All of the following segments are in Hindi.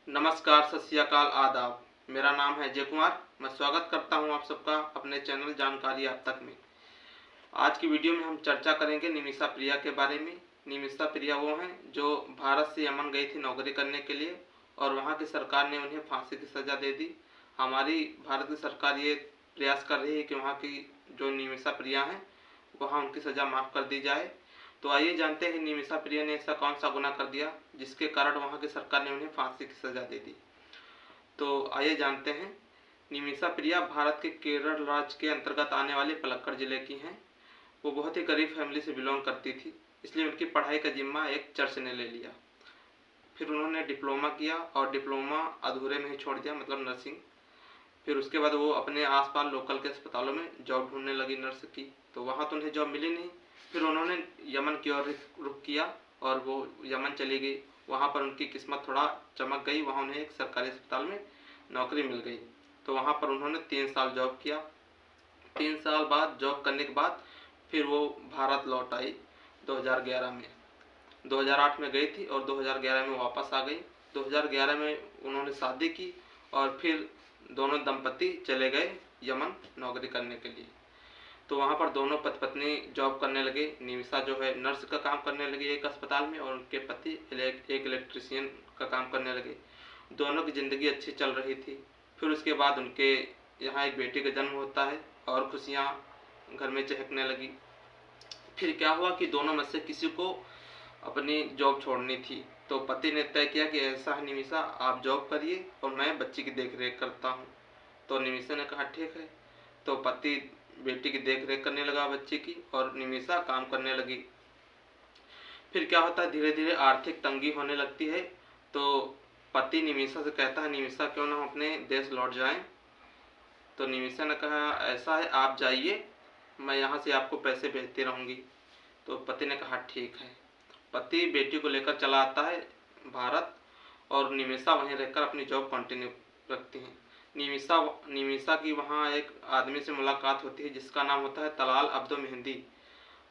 नमस्कार, सत श्री अकाल, आदाब। मेरा नाम है अजय कुमार। मैं स्वागत करता हूं आप सबका अपने चैनल जानकारी आप तक में। आज की वीडियो में हम चर्चा करेंगे निमिषा प्रिया के बारे में। निमिषा प्रिया वो हैं जो भारत से यमन गई थी नौकरी करने के लिए और वहां की सरकार ने उन्हें फांसी की सज़ा दे दी। हमारी भारत की सरकार ये प्रयास कर रही है कि वहाँ की जो निमिषा प्रिया हैं वहाँ उनकी सज़ा माफ़ कर दी जाए। तो आइए जानते हैं निमिषा प्रिया ने ऐसा कौन सा गुनाह कर दिया जिसके कारण वहाँ की सरकार ने उन्हें फांसी की सज़ा दे दी। तो आइए जानते हैं। निमिषा प्रिया भारत के केरल राज्य के अंतर्गत आने वाले पलक्कड़ जिले की हैं। वो बहुत ही गरीब फैमिली से बिलोंग करती थी, इसलिए उनकी पढ़ाई का जिम्मा एक चर्च ने ले लिया। फिर उन्होंने डिप्लोमा किया और डिप्लोमा अधूरे में ही छोड़ दिया, मतलब नर्सिंग। फिर उसके बाद वो अपने आसपास लोकल के अस्पतालों में जॉब ढूंढने लगी नर्स की, तो वहाँ तो उन्हें जॉब मिली नहीं। फिर उन्होंने यमन की ओर रुख किया और वो यमन चली गई। वहाँ पर उनकी किस्मत थोड़ा चमक गई, वहाँ उन्हें एक सरकारी अस्पताल में नौकरी मिल गई। तो वहाँ पर उन्होंने 3 साल जॉब किया। 3 साल बाद जॉब करने के बाद फिर वो भारत लौट आई 2011 में। 2008 में गई थी और 2011 में वापस आ गई। 2011 में उन्होंने शादी की और फिर दोनों दंपति चले गए यमन नौकरी करने के लिए। तो वहाँ पर दोनों पति पत्नी जॉब करने लगे। निमिषा जो है नर्स का काम करने लगी एक अस्पताल में और उनके पति एक इलेक्ट्रिशियन का काम करने लगे। दोनों की ज़िंदगी अच्छी चल रही थी। फिर उसके बाद उनके यहाँ एक बेटी का जन्म होता है और खुशियाँ घर में चहकने लगी। फिर क्या हुआ कि दोनों में से किसी को अपनी जॉब छोड़नी थी, तो पति ने तय किया कि ऐसा है निमिषा, आप जॉब करिए और मैं बच्ची की देख रेख करता हूँ। तो निमिषा ने कहा ठीक है। तो पति बेटी की देख रेख करने लगा बच्ची की और निमिषा काम करने लगी। फिर क्या होता है, धीरे धीरे आर्थिक तंगी होने लगती है। तो पति निमिषा से कहता है निमिषा क्यों ना हम अपने देश लौट जाएं। तो निमिषा ने कहा ऐसा है आप जाइए, मैं यहाँ से आपको पैसे भेजती रहूँगी। तो पति ने कहा ठीक है। पति बेटी को लेकर चला आता है भारत और निमिषा वहीं रहकर अपनी जॉब कंटिन्यू रखती हैं। निमिषा की वहाँ एक आदमी से मुलाकात होती है जिसका नाम होता है तलाल अब्दो मेहंदी।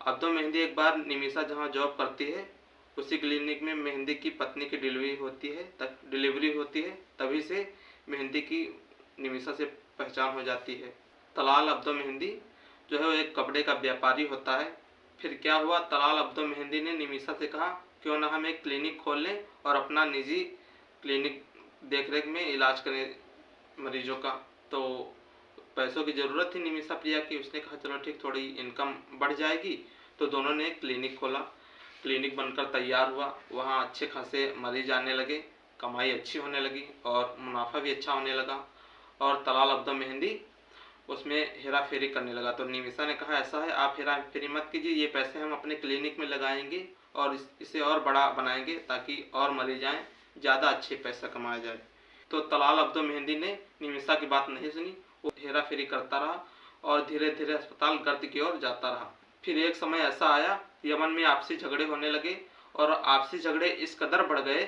अब्दो मेहंदी एक बार निमिषा जहाँ जॉब करती है उसी क्लिनिक में मेहंदी की पत्नी की डिलीवरी होती है। तभी से मेहंदी की निमिषा से पहचान हो जाती है। तलाल अब्दो मेहंदी जो है वो एक कपड़े का व्यापारी होता है। फिर क्या हुआ, तलाल अब्दो मेहंदी ने निमिषा से कहा क्यों ना हम एक क्लिनिक खोल लें और अपना निजी क्लिनिक देखरेख में इलाज करें मरीजों का। तो पैसों की ज़रूरत थी निमिषा प्रिया की। उसने कहा चलो ठीक, थोड़ी इनकम बढ़ जाएगी। तो दोनों ने एक क्लिनिक खोला। क्लिनिक बनकर तैयार हुआ। वहाँ अच्छे खासे मरीज आने लगे, कमाई अच्छी होने लगी और मुनाफा भी अच्छा होने लगा। और तलाल अब्दो मेहंदी उसमें हेरा फेरी करने लगा। तो निमिषा ने कहा ऐसा है आप हेरा फेरी मत कीजिए, ये पैसे हम अपने क्लिनिक में लगाएंगे और इसे और बड़ा बनाएंगे ताकि और मरीज आएँ, ज़्यादा अच्छे पैसा कमाया जाए। तो तलाल अब्दो मेहंदी ने निमिषा की बात नहीं सुनी। वो हेरा फेरी करता रहा और धीरे धीरे अस्पताल गर्द की ओर जाता रहा। फिर एक समय ऐसा आया, यमन में आपसी झगड़े होने लगे और आपसी झगड़े इस कदर बढ़ गए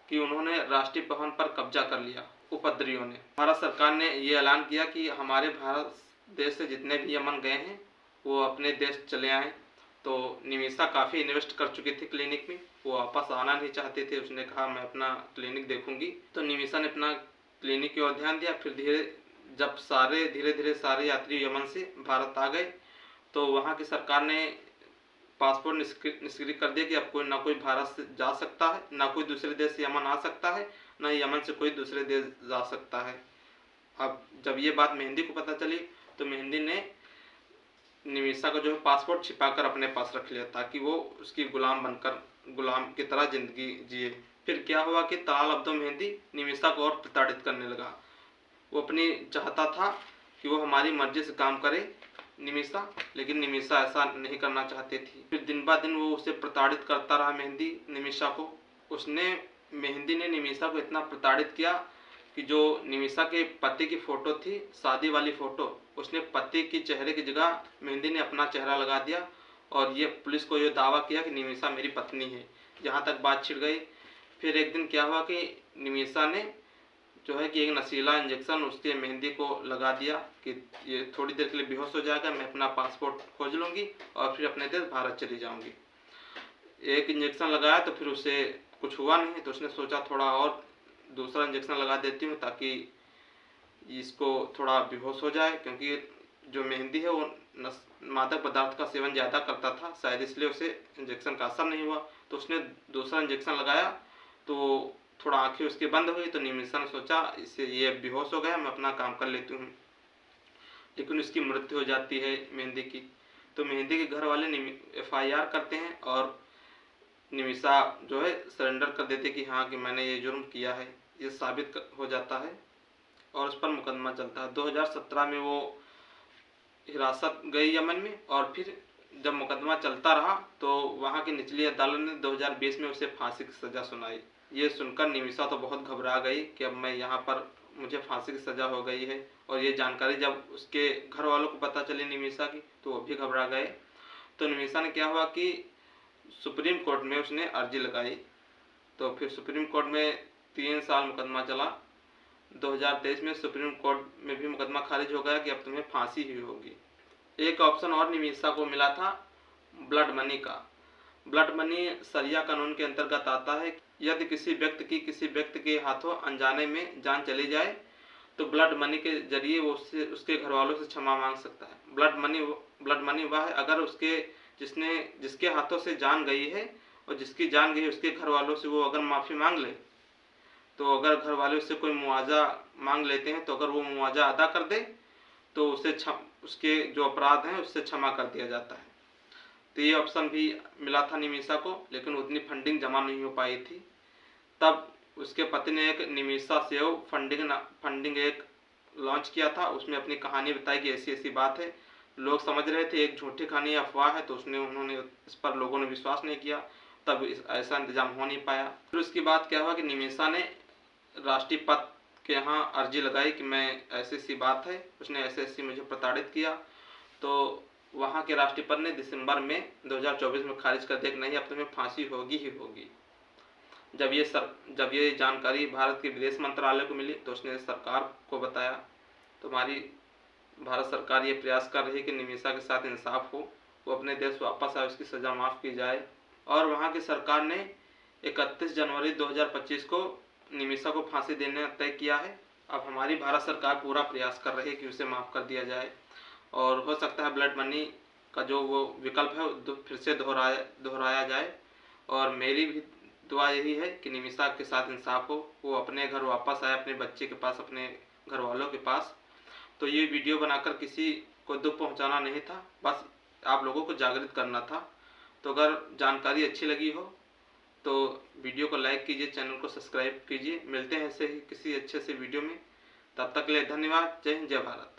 कि उन्होंने राष्ट्रीय भवन पर कब्जा कर लिया उपद्रवियों ने। भारत सरकार ने ये ऐलान किया कि हमारे भारत देश से जितने भी यमन गए हैं वो अपने देश चले आएँ। तो निमिषा काफ़ी इन्वेस्ट कर चुकी थी क्लिनिक में, वो वापस आना नहीं चाहते थे। उसने कहा मैं अपना क्लिनिक देखूंगी। तो निमिषा ने अपना क्लिनिक की ओर ध्यान दिया। फिर जब धीरे धीरे सारे यात्री यमन से भारत आ गए तो वहाँ की सरकार ने पासपोर्ट निष्क्रिय कर दिया कि अब कोई ना कोई भारत से जा सकता है, ना कोई दूसरे देश से यमन आ सकता है, ना यमन से कोई दूसरे देश जा सकता है। अब जब ये बात मेहंदी को पता चली तो मेहंदी ने निमिषा को जो है पासपोर्ट छिपाकर अपने पास रख लिया ताकि वो उसकी गुलाम की तरह जिंदगी जिए। फिर क्या हुआ कि तलाल अब्दो मेहंदी निमिषा को और प्रताड़ित करने लगा। वो अपनी चाहता था कि वो हमारी मर्जी से काम करे निमिषा, लेकिन निमिषा ऐसा नहीं करना चाहती थी। फिर दिन ब दिन वो उसे प्रताड़ित करता रहा निमिषा को। मेहंदी ने निमिषा को इतना प्रताड़ित किया कि जो निमिषा के पति की फ़ोटो थी, शादी वाली फ़ोटो, उसने पति की चेहरे की जगह मेहंदी ने अपना चेहरा लगा दिया और ये पुलिस को ये दावा किया कि निमिषा मेरी पत्नी है। जहाँ तक बात छिड़ गई। फिर एक दिन क्या हुआ कि निमिषा ने जो है कि एक नशीला इंजेक्शन उसके मेहंदी को लगा दिया कि ये थोड़ी देर के लिए बेहोश हो जाएगा, मैं अपना पासपोर्ट खोज लूँगी और फिर अपने देश भारत चली जाऊँगी। एक इंजेक्शन लगाया तो फिर उसे कुछ हुआ नहीं, तो उसने सोचा थोड़ा और दूसरा इंजेक्शन लगा देती हूँ ताकि इसको थोड़ा बेहोश हो जाए, क्योंकि जो मेहंदी है वो मादक पदार्थ का सेवन ज़्यादा करता था, शायद इसलिए उसे इंजेक्शन का असर नहीं हुआ। तो उसने दूसरा इंजेक्शन लगाया तो थोड़ा आंखें उसकी बंद हुई। तो निमिषा ने सोचा इससे ये बेहोश हो गया, मैं अपना काम कर लेती हूँ, लेकिन उसकी मृत्यु हो जाती है मेहंदी की। तो मेहंदी के घर वाले FIR करते हैं और निमिषा जो है सरेंडर कर देती कि हाँ कि मैंने ये जुर्म किया है, ये साबित हो जाता है और उस पर मुकदमा चलता है। 2017 में वो हिरासत गई यमन में, और फिर जब मुकदमा चलता रहा तो वहाँ की निचली अदालत ने 2020 में उसे फांसी की सज़ा सुनाई। ये सुनकर निमिषा तो बहुत घबरा गई कि अब मैं यहाँ पर मुझे फांसी की सज़ा हो गई है, और ये जानकारी जब उसके घर वालों को पता चली निमिषा की तो वो भी घबरा गए। तो निमिषा ने क्या हुआ कि सुप्रीम कोर्ट में उसने अर्जी लगाई। तो फिर सुप्रीम कोर्ट में 3 साल मुकदमा चला। 2023 में सुप्रीम कोर्ट में भी मुकदमा खारिज हो गया कि अब तुम्हें फांसी ही होगी। एक ऑप्शन और निमिषा को मिला था ब्लड मनी का। ब्लड मनी शरिया कानून के अंतर्गत आता है। यदि किसी व्यक्ति के हाथों अनजाने में जान चली जाए तो ब्लड मनी के जरिए वो उसके घर वालों से क्षमा मांग सकता है। ब्लड मनी वह है अगर जिसके हाथों से जान गई है और जिसकी जान गई है उसके घर वालों से वो अगर माफ़ी मांग ले, तो अगर घर वाले उससे कोई मुआवजा मांग लेते हैं तो अगर वो मुआवजा अदा कर दे तो उसके जो अपराध हैं उससे क्षमा कर दिया जाता है। तो ये ऑप्शन भी मिला था निमिषा को, लेकिन उतनी फंडिंग जमा नहीं हो पाई थी। तब उसके पति ने एक निमिषा सेव फंडिंग एक लॉन्च किया था। उसमें अपनी कहानी बताई कि ऐसी ऐसी बात है। लोग समझ रहे थे एक झूठी कहानी अफवाह है, तो उन्होंने इस पर लोगों ने विश्वास नहीं किया। तब ऐसा इंतजाम हो नहीं पाया। फिर उसके बाद क्या हुआ कि निमिषा ने राष्ट्रीय पद के यहाँ अर्जी लगाई कि मैं ऐसी बात है, उसने ऐसे मुझे प्रताड़ित किया। तो वहाँ के राष्ट्रीय पद ने दिसंबर में 2024 में खारिज कर दिया कि नहीं, अब तुम्हें फांसी होगी ही होगी। जब ये जानकारी भारत के विदेश मंत्रालय को मिली तो उसने सरकार को बताया। तो हमारी भारत सरकार ये प्रयास कर रही है कि निमिषा के साथ इंसाफ हो, वो अपने देश वापस आए, उसकी सज़ा माफ़ की जाए। और वहाँ की सरकार ने 31 जनवरी 2025 को निमिषा को फांसी देने तय किया है। अब हमारी भारत सरकार पूरा प्रयास कर रही है कि उसे माफ़ कर दिया जाए, और हो सकता है ब्लड मनी का जो वो विकल्प है फिर से दोहराया जाए। और मेरी भी दुआ यही है कि निमिषा के साथ इंसाफ हो, वो अपने घर वापस आए, अपने बच्चे के पास, अपने घर वालों के पास। तो ये वीडियो बनाकर किसी को दुख पहुंचाना नहीं था, बस आप लोगों को जागृत करना था। तो अगर जानकारी अच्छी लगी हो तो वीडियो को लाइक कीजिए, चैनल को सब्सक्राइब कीजिए। मिलते हैं ऐसे ही किसी अच्छे से वीडियो में। तब तक के लिए धन्यवाद। जय हिंद, जय भारत।